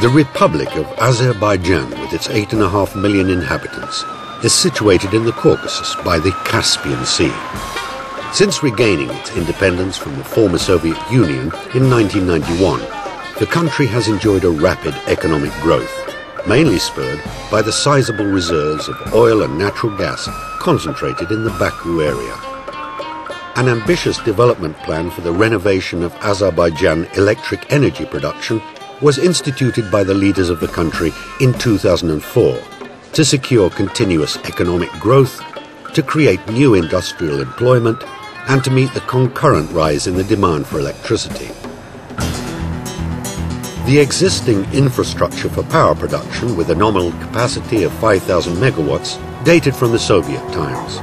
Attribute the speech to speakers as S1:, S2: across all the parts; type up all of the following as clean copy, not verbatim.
S1: The Republic of Azerbaijan, with its 8.5 million inhabitants, is situated in the Caucasus by the Caspian Sea. Since regaining its independence from the former Soviet Union in 1991, the country has enjoyed a rapid economic growth, mainly spurred by the sizable reserves of oil and natural gas concentrated in the Baku area. An ambitious development plan for the renovation of Azerbaijan electric energy production was instituted by the leaders of the country in 2004 to secure continuous economic growth, to create new industrial employment, and to meet the concurrent rise in the demand for electricity. The existing infrastructure for power production, with a nominal capacity of 5,000 megawatts, dated from the Soviet times.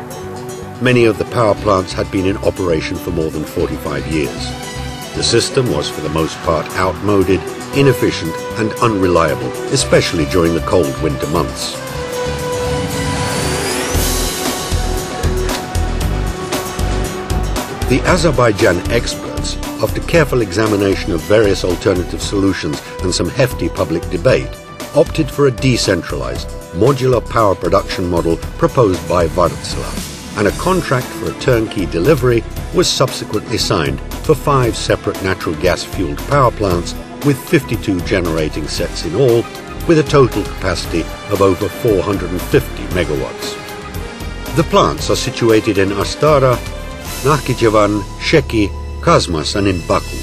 S1: Many of the power plants had been in operation for more than 45 years. The system was for the most part outmoded, inefficient and unreliable, especially during the cold winter months. The Azerbaijan experts, after careful examination of various alternative solutions and some hefty public debate, opted for a decentralized, modular power production model proposed by Wärtsilä, and a contract for a turnkey delivery was subsequently signed for 5 separate natural gas-fueled power plants with 52 generating sets in all, with a total capacity of over 450 megawatts. The plants are situated in Astara, Nakhchivan, Sheki, Kazmas and in Baku.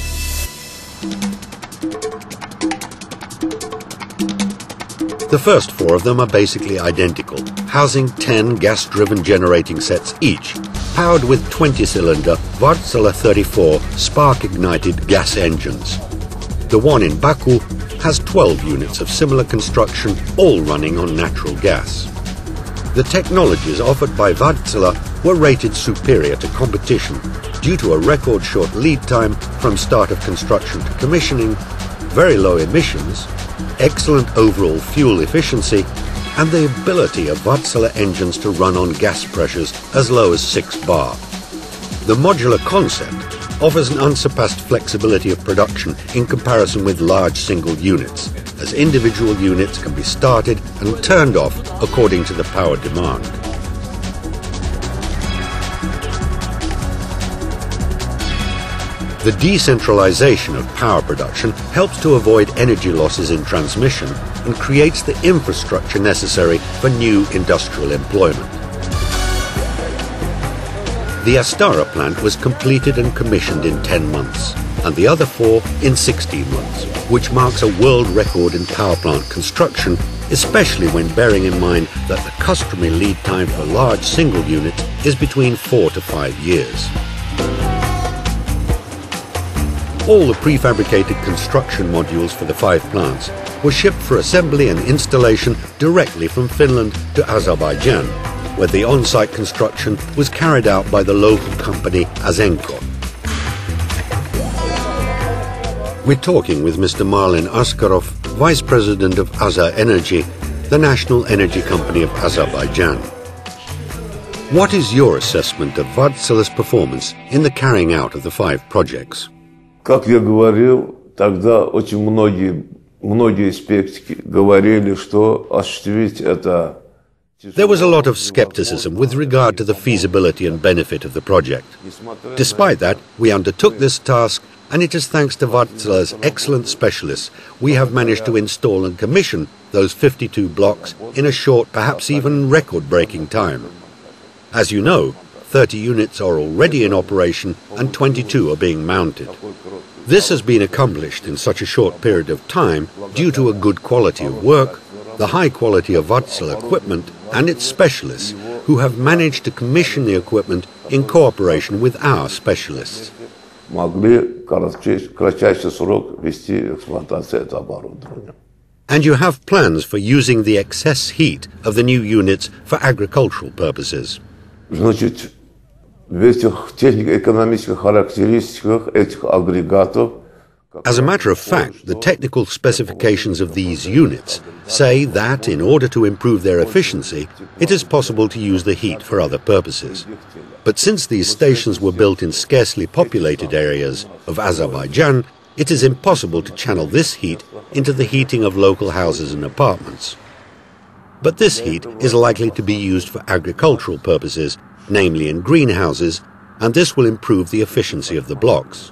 S1: The first 4 of them are basically identical, housing 10 gas-driven generating sets each, powered with 20-cylinder Wärtsilä 34 spark-ignited gas engines. The one in Baku has 12 units of similar construction, all running on natural gas. The technologies offered by Wärtsilä were rated superior to competition due to a record short lead time from start of construction to commissioning, very low emissions, excellent overall fuel efficiency, and the ability of Wärtsilä engines to run on gas pressures as low as 6 bar. The modular concept offers an unsurpassed flexibility of production in comparison with large single units, as individual units can be started and turned off according to the power demand. The decentralization of power production helps to avoid energy losses in transmission and creates the infrastructure necessary for new industrial employment. The Astara plant was completed and commissioned in 10 months, and the other 4 in 16 months, which marks a world record in power plant construction, especially when bearing in mind that the customary lead time for large single units is between 4 to 5 years. All the prefabricated construction modules for the 5 plants were shipped for assembly and installation directly from Finland to Azerbaijan, where the on-site construction was carried out by the local company Azenko. We're talking with Mr. Marlin Askarov, Vice President of Azer Energy, the national energy company of Azerbaijan. What is your assessment of Wärtsilä's performance in the carrying out of the 5 projects?
S2: Как я говорил, тогда очень многие скептики говорили, что осуществить это.
S1: There was a lot of skepticism with regard to the feasibility and benefit of the project. Despite that, we undertook this task, and it is thanks to Wärtsilä's excellent specialists we have managed to install and commission those 52 blocks in a short, perhaps even record-breaking time. As you know, 30 units are already in operation and 22 are being mounted. This has been accomplished in such a short period of time due to a good quality of work, the high quality of Wärtsilä equipment and its specialists, who have managed to commission the equipment in cooperation with our specialists. And you have plans for using the excess heat of the new units for agricultural purposes.
S2: Значит, в этих технико-экономических характеристиках этих агрегатов.
S1: As a matter of fact, the technical specifications of these units say that in order to improve their efficiency, it is possible to use the heat for other purposes. But since these stations were built in scarcely populated areas of Azerbaijan, it is impossible to channel this heat into the heating of local houses and apartments. But this heat is likely to be used for agricultural purposes, namely in greenhouses, and this will improve the efficiency of the blocks.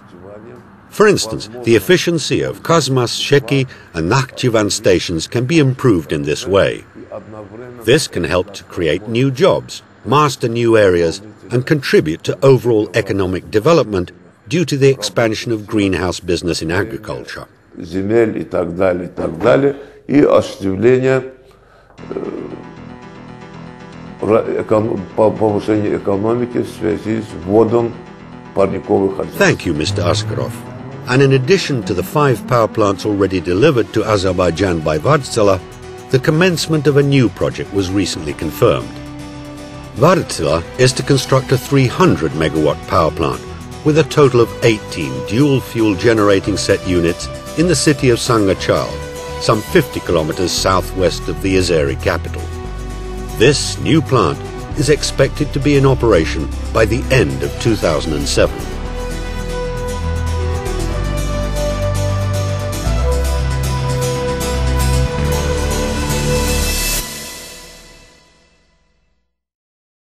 S1: For instance, the efficiency of Kazmas, Sheki and Nakhchivan stations can be improved in this way. This can help to create new jobs, master new areas, and contribute to overall economic development due to the expansion of greenhouse business in agriculture.
S2: Земель и так далее, и осуществление повышения экономики в связи с вводом парниковых газов.
S1: Thank you, Mr. Askarov. And in addition to the 5 power plants already delivered to Azerbaijan by Wärtsilä, the commencement of a new project was recently confirmed. Wärtsilä is to construct a 300 megawatt power plant with a total of 18 dual-fuel generating set units in the city of Sangachal, some 50 kilometers southwest of the Azeri capital. This new plant is expected to be in operation by the end of 2007.